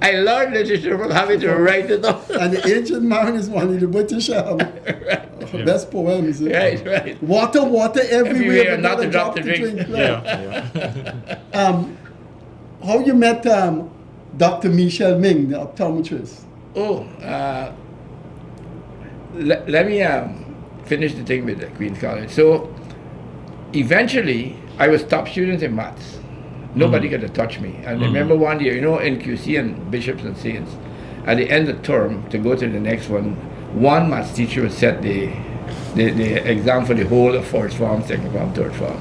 I learned literature from having to write it up. And the Ancient Mariner is one of the British best poems. Right. Water, water everywhere, Everywhere, but not a drop to drink. Yeah. How you met Dr. Michel Ming, the optometrist? Oh, let me finish the thing with the Queen's College. So eventually, I was top student in maths. Nobody got to touch me. And I remember one year, NQC and Bishops and Saints, at the end of term, to go to the next one maths teacher would set the exam for the whole of first form, second form, third form.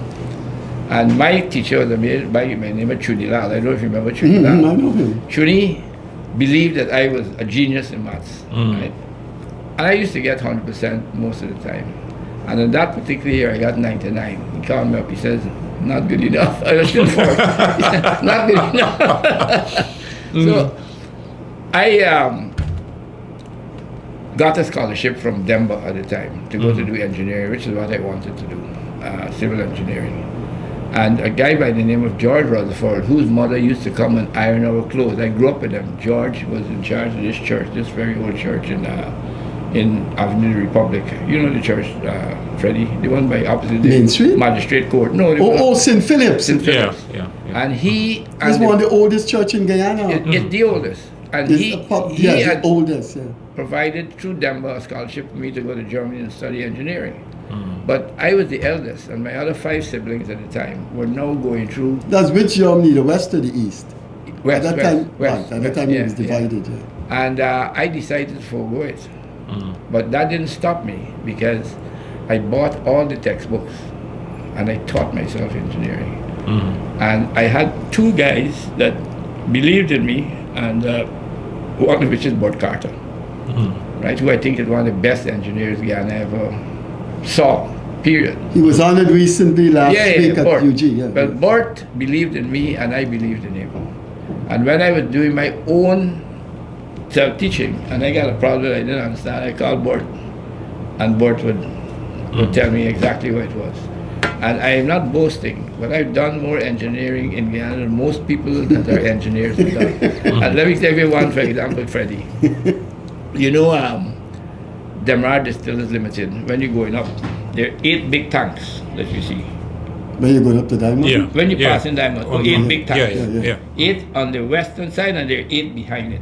And my teacher was amazed by my name was Chuni Lal. I don't know if you remember Chuni Lal. I know him. Chuni believed that I was a genius in maths. Right? And I used to get 100% most of the time. And in that particular year, I got 99. He called me up. He says, "Not good enough." I was still 4. Not good enough. So I got a scholarship from Denver at the time to go to do engineering, which is what I wanted to do, civil engineering. And a guy by the name of George Rutherford, whose mother used to come and iron our clothes. I grew up with him. George was in charge of this church, this very old church in Avenue Republic. You know the church, Freddie? The one by opposite the Main Street? Magistrate Court. No, St. Philip's. St. Philip's. Yeah. And he... It's one of the oldest church in Guyana. It's the oldest. And he the had oldest, yeah. provided through Denver a scholarship for me to go to Germany and study engineering. But I was the eldest, and my other 5 siblings at the time were now going through... That's which Germany, the west or the east? West, At that time it was yeah. divided, yeah. And I decided to forego it. But that didn't stop me, because I bought all the textbooks and I taught myself engineering. And I had 2 guys that believed in me, and one of which is Bert Carter, right? Who I think is one of the best engineers Guyana ever saw, period. He was honored recently last week at Bert. UG. Yeah, Well, Bert believed in me and I believed in him. And when I was doing my own self-teaching and I got a problem that I didn't understand, I called Bert, and Bert would tell me exactly what it was. And I am not boasting, but I've done more engineering in Guyana than most people that are engineers have done. And let me give you one, for example, Freddie. Demerara Distillers Limited, when you're going up, there are 8 big tanks that you see. When you going up to Diamond? Yeah. When you pass in Diamond, 8 big tanks. Yeah. 8 on the western side, and there are 8 behind it.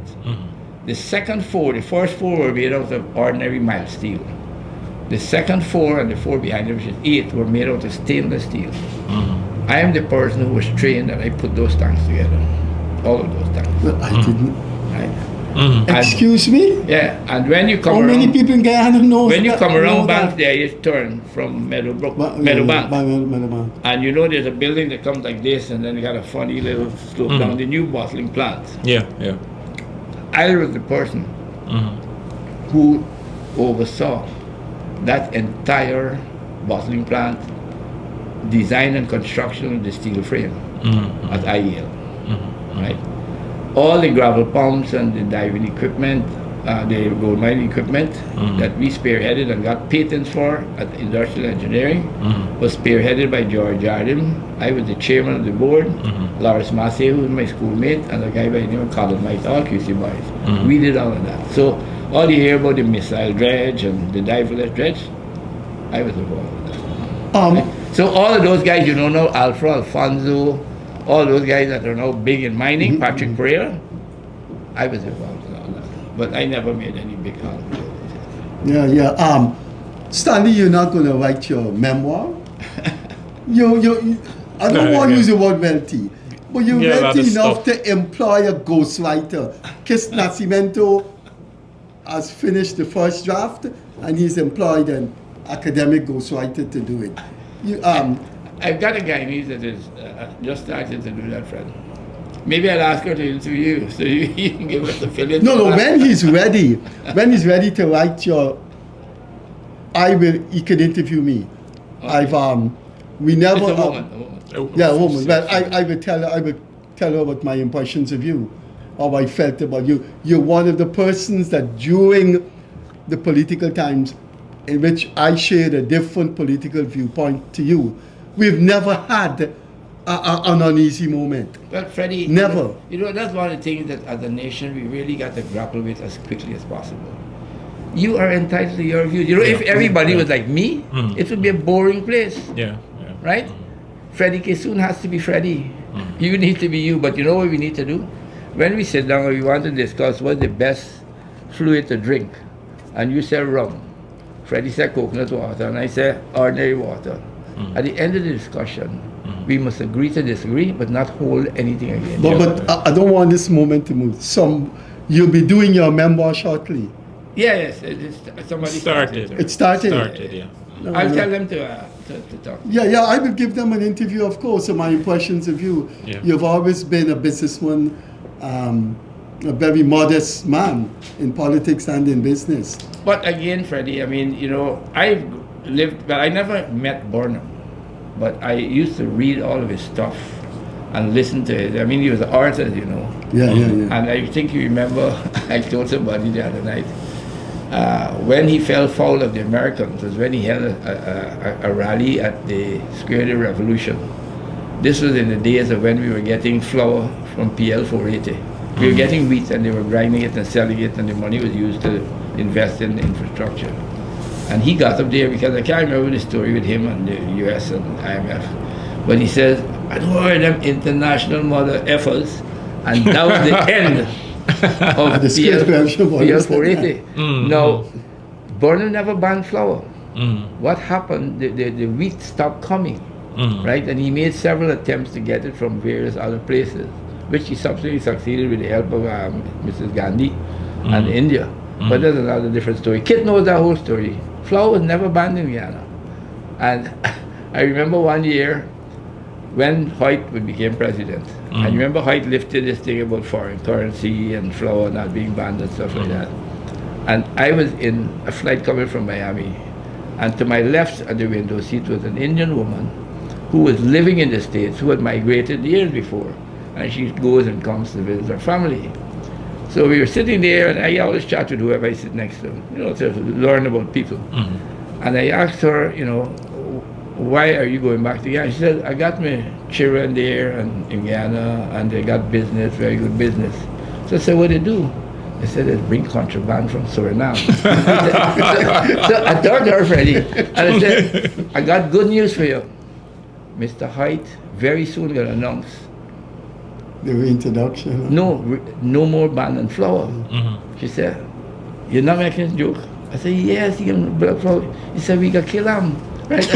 The second 4, the first 4 were made out of ordinary mild steel. The second 4 and the 4 behind it, which is 8, were made out of stainless steel. I am the person who was trained and I put those tanks together. All of those tanks. Well, I didn't. Right? Excuse me? Yeah, and when you come How around... many people in Guyana know When you that, come around know Bank that? there, you turn from Meadowbank. Meadowbank. And there's a building that comes like this, and then you got a funny little slope down, the new bottling plant. Yeah. I was the person who oversaw that entire bottling plant, design and construction of the steel frame at IEL. Right? All the gravel pumps and the diving equipment, the gold mining equipment that we spearheaded and got patents for at Industrial Engineering was spearheaded by George Jardim. I was the chairman of the board. Lawrence Massey, who was my schoolmate, and a guy by the name of Colin Mike, all QC boys. We did all of that. So all you hear about the missile dredge and the diverless dredge, I was involved with that. So all of those guys, now Alfred, Alfonso, all those guys that are now big in mining, Patrick Pereira, I was involved in all that. But I never made any big contribution. Yeah. Stanley, you're not going to write your memoir? I don't want to use the word wealthy, but you're wealthy enough to employ a ghostwriter. Kis Nascimento has finished the first draft, and he's employed an academic ghostwriter to do it. I've got a Guyanese that is just started to do that, Fred. Maybe I'll ask her to interview you, so you can give us a fill-in. No, when he's ready to write he can interview me. Okay. We never... It's a woman. Yeah, a woman. Well, I would tell her about my impressions of you, how I felt about you. You're one of the persons that during the political times in which I shared a different political viewpoint to you, we've never had an uneasy moment. But Freddie, Never. That's one of the things that as a nation we really got to grapple with as quickly as possible. You are entitled to your views. If everybody was like me, it would be a boring place. Yeah. Right? Freddie Kissoon has to be Freddie. You need to be you. But you know what we need to do? When we sit down and we want to discuss what's the best fluid to drink, and you say rum, Freddie said coconut water, and I say ordinary water. At the end of the discussion, we must agree to disagree, but not hold anything against each other. But I don't want this moment to move. You'll be doing your memoir shortly. Yes, somebody Started. It started. Yeah. I'll tell them to talk. Yeah, I will give them an interview, of course, of my impressions of you. Yeah. You've always been a businessman, a very modest man in politics and in business. But again, Freddie, I mean, I've lived, but I never met Burnham. But I used to read all of his stuff and listen to it. I mean, he was an artist, Yeah. And I think you remember, I told somebody the other night, when he fell foul of the Americans was when he held a rally at the Square of the Revolution. This was in the days of when we were getting flour from PL 480. We were getting wheat and they were grinding it and selling it, and the money was used to invest in infrastructure. And he got up there, because I can't remember the story with him and the US and IMF, but he says, I don't know them international mother effers, and that was the end of The Square PL Revolution. 480. Now, Burnham never banned flour. What happened, the wheat stopped coming, right? And he made several attempts to get it from various other places, which he subsequently succeeded with the help of Mrs. Gandhi and India. But that's another different story. Kit knows that whole story. Flour was never banned in Guyana. And I remember one year when Hoyt became president. I remember Hoyt lifted this thing about foreign currency and flour not being banned and stuff like that. And I was in a flight coming from Miami, and to my left at the window seat was an Indian woman who was living in the States, who had migrated years before. And she goes and comes to visit her family. So we were sitting there, and I always chat with whoever I sit next to, to learn about people. And I asked her, why are you going back to Guyana? She said, I got my children there and in Guyana, and they got business, very good business. So I said, what do they do? They said, they bring contraband from Suriname. So I told her, Freddie, and I said, I got good news for you. Mr. Hoyt very soon will announce The reintroduction. no more ban on flour. She said, you're not making a joke? I said, yes, he can blood flour. He said, we got kill him. Right?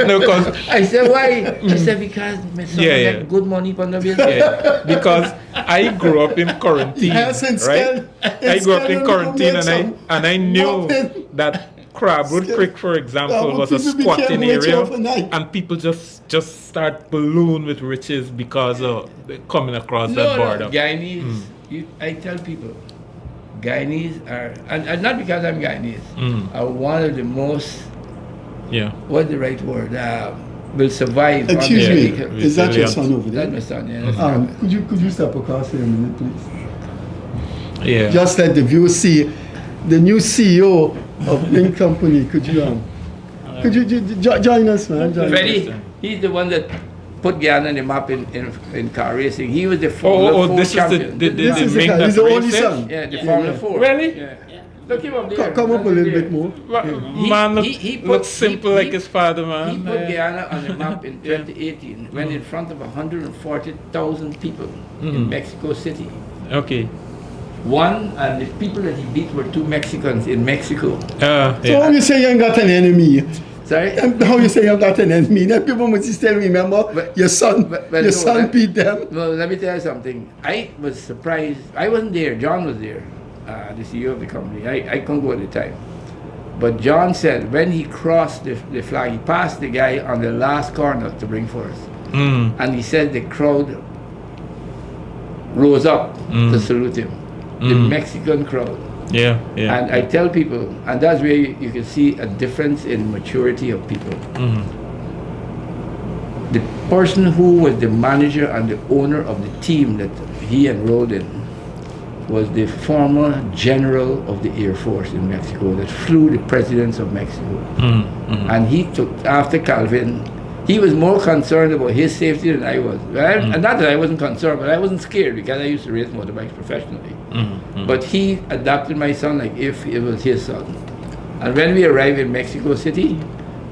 No, because I said, why? She said, because my son get good money from the business. because I grew up in quarantine, Yes, and right? I grew up in quarantine, and I knew that Crabwood Creek, for example, was a squatting area, and people just start balloon with riches because of coming across that border. Guyanese, I tell people, Guyanese are, and not because I'm Guyanese, are one of the most, what's the right word, will survive. Excuse me, is that your son over there? That's my son, yeah. Could you step across here a minute, please? Yeah. Just let the viewers see the new CEO of Ming Company. Could you join us, man? Freddie, he's the one that put Guyana on the map in car racing. He was the Formula 4 champion. This is he's the only son. Yeah, the Formula 4. Really? Yeah. Look him up there. Come up a little bit more. Man looks simple like his father, man. He put Guyana on the map in 2018, went in front of 140,000 people in Mexico City. Okay. And the people that he beat were 2 Mexicans in Mexico. So how you say you ain't got an enemy? Sorry? How you say you got an enemy? Now people must still remember your son beat them. No, let me tell you something. I was surprised. I wasn't there. John was there, the CEO of the company. I couldn't go at the time. But John said when he crossed the flag, he passed the guy on the last corner to bring forth. And he said the crowd rose up to salute him. The Mexican crowd. Yeah. And I tell people, and that's where you can see a difference in maturity of people. The person who was the manager and the owner of the team that he enrolled in was the former general of the Air Force in Mexico that flew the presidents of Mexico. And he took, after Calvin, he was more concerned about his safety than I was. And not that I wasn't concerned, but I wasn't scared because I used to race motorbikes professionally. But he adopted my son like if it was his son. And when we arrived in Mexico City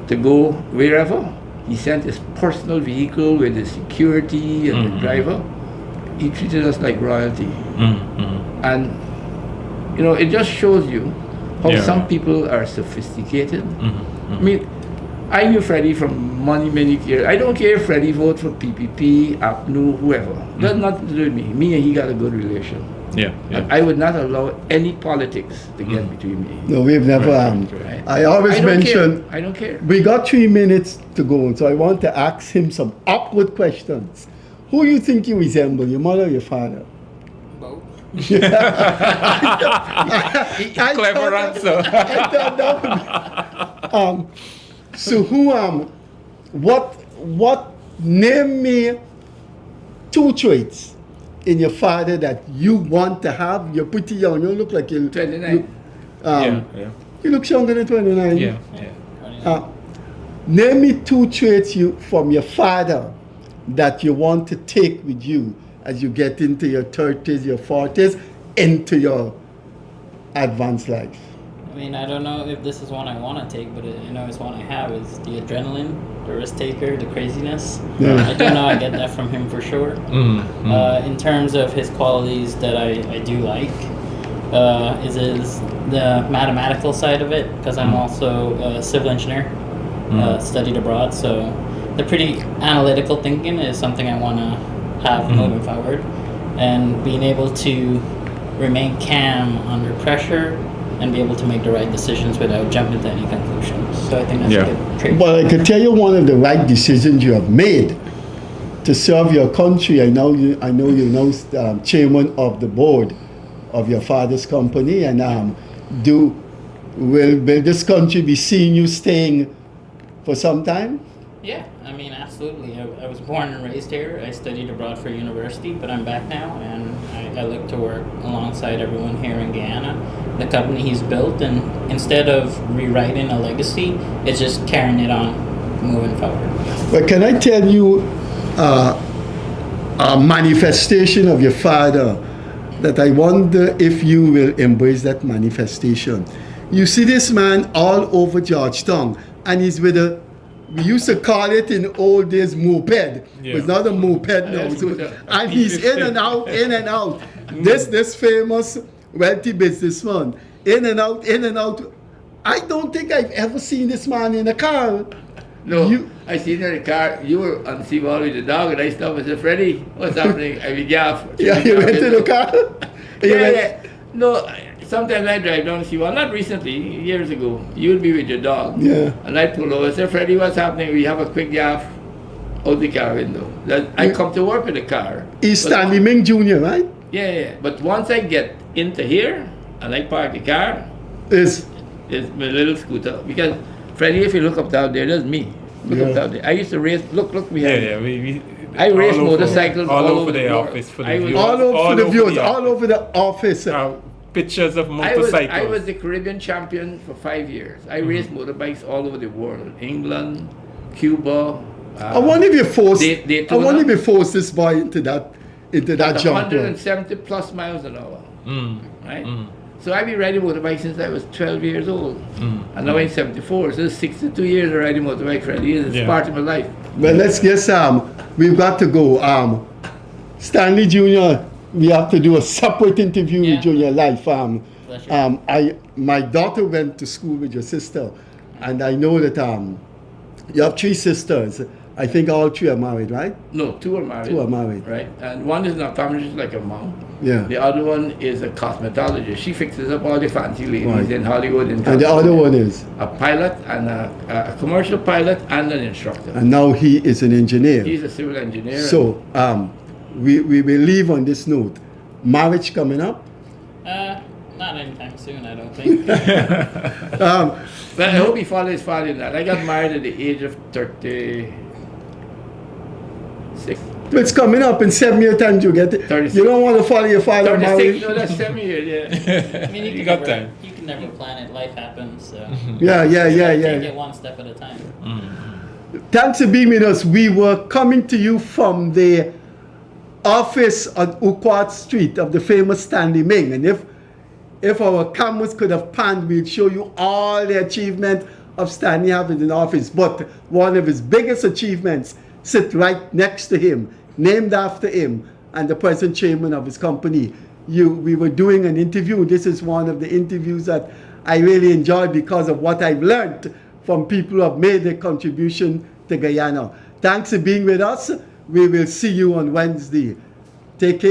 to go wherever, he sent his personal vehicle with the security and the driver. He treated us like royalty. And, you know, it just shows you how some people are sophisticated. I mean, I knew Freddie from many years. I don't care if Freddie voted for PPP, APNU, whoever. That's nothing to do with me. Me and he got a good relation. I would not allow any politics to get between me. No, we've never. Right. I always mention. I don't care. We got 3 minutes to go, so I want to ask him some awkward questions. Who you think you resemble, your mother or your father? Both. Clever answer. So what name me 2 traits in your father that you want to have? You're pretty young. You look like you 29. You look younger than 29. Yeah. Name me 2 traits from your father that you want to take with you as you get into your 30s, your 40s, into your advanced life. I mean, I don't know if this is one I want to take, but I know it's one I have. Is the adrenaline, the risk taker, the craziness. Yeah. I do know I get that from him for sure. In terms of his qualities that I do like, is the mathematical side of it, because I'm also a civil engineer, studied abroad, so the pretty analytical thinking is something I want to have moving forward, and being able to remain calm under pressure and be able to make the right decisions without jumping to any conclusions. So I think that's a good trait. Well, I can tell you one of the right decisions you have made to serve your country. I know you're now chairman of the board of your father's company, and will this country be seeing you staying for some time? Yeah, I mean, absolutely. I was born and raised here. I studied abroad for university, but I'm back now, and I look to work alongside everyone here in Guyana. The company he's built, and instead of rewriting a legacy, it's just carrying it on, moving forward. But can I tell you a manifestation of your father that I wonder if you will embrace that manifestation? You see this man all over Georgetown, and he's with we used to call it in old days moped. It's not a moped now. And he's in and out, in and out. This famous wealthy businessman, in and out, in and out. I don't think I've ever seen this man in a car. No, I seen her in the car. You were on the seawall with the dog, and I stopped and said, Freddie, what's happening? I mean, you went to the car? No, sometimes I drive down the seawall, not recently, years ago. You'll be with your dog. Yeah. And I pull over and say, Freddie, what's happening? We have a quick yaff out the car window. I come to work with the car. He's Stanley Ming Jr., right? Yeah. But once I get into here, and I park the car, Is my little scooter. Because, Freddie, if you look up down there, that's me. Look up down there. I used to race, look behind me. I race motorcycles all over the office for the viewers. all over the office. Pictures of motorcycles. I was the Caribbean champion for 5 years. I raced motorbikes all over the world. England, Cuba. I wonder if you forced. Daytona. I wonder if you forced this boy into that jump. 170 plus miles an hour. Right. So I've been riding motorbike since I was 12 years old, and now I'm 74. So it's 62 years of riding motorbike, Freddie. It's part of my life. Well, let's get we've got to go. Stanley Jr., we have to do a separate interview with you in your life. My daughter went to school with your sister, and I know that you have 3 sisters. I think all 3 are married, right? No, 2 are married. 2 are married. Right. And one is an optometrist like a mom. Yeah. The other one is a cosmetologist. She fixes up all the fancy ladies Right. in Hollywood. And the other one is? A pilot, and a commercial pilot, and an instructor. And now he is an engineer. He's a civil engineer. So we will leave on this note. Marriage coming up? Not anytime soon, I don't think. But I hope he follows his father in that. I got married at the age of 36. It's coming up in 7 year time you get it. 36. You don't want to follow your father. 36, no, that's 7 years, yeah. I mean, You got time. You can never plan it. Life happens. So Yeah. take it one step at a time. Thanks for being with us. We were coming to you from the office on Uquart Street of the famous Stanley Ming. And if our cameras could have panned, we'd show you all the achievement of Stanley having in office. But one of his biggest achievements sit right next to him, named after him, and the present chairman of his company. We were doing an interview. This is one of the interviews that I really enjoyed because of what I've learned from people who have made a contribution to Guyana. Thanks for being with us. We will see you on Wednesday. Take care.